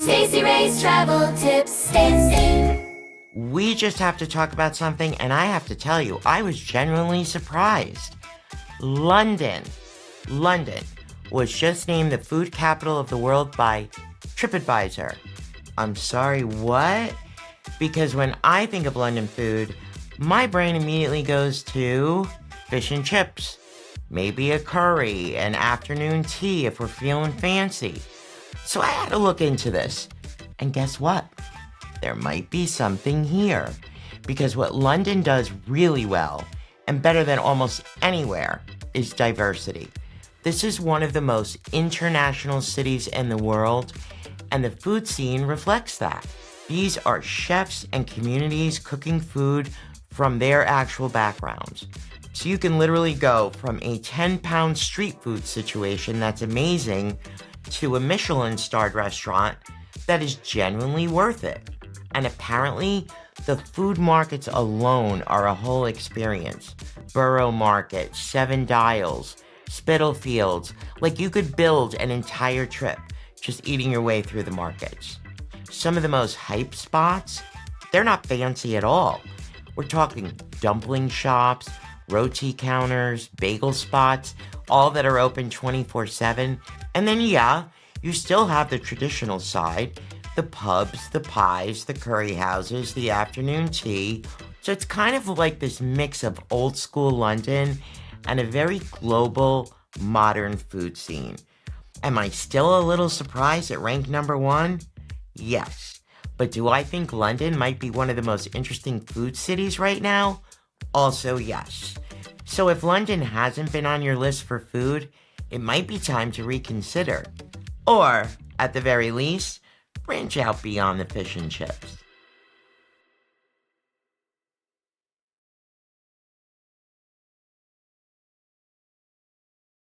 Stacey Ray's travel tips. Stacey. We just have to talk about something, and I have to tell you, I was genuinely surprised. London was just named the food capital of the world by TripAdvisor. I'm sorry, what? Because when I think of London food, my brain immediately goes to fish and chips, maybe a curry, an afternoon tea if we're feeling fancy. So I had to look into this, and guess what? There might be something here, because what London does really well, and better than almost anywhere, is diversity. This is one of the most international cities in the world, and the food scene reflects that. These are chefs and communities cooking food from their actual backgrounds. So you can literally go from a 10-pound street food situation that's amazing to a Michelin-starred restaurant that is genuinely worth it. And apparently, the food markets alone are a whole experience. Borough Market, Seven Dials, Spitalfields. Like you could build an entire trip just eating your way through the markets. Some of the most hyped spots, they're not fancy at all. We're talking dumpling shops, roti counters, bagel spots, all that are open 24/7. And then you still have the traditional side, the pubs, the pies, the curry houses, the afternoon tea. So it's kind of like this mix of old school London and a very global, modern food scene. Am I still a little surprised it ranked number 1? Yes. But do I think London might be one of the most interesting food cities right now? Also yes. So if London hasn't been on your list for food, it might be time to reconsider. Or, at the very least, branch out beyond the fish and chips.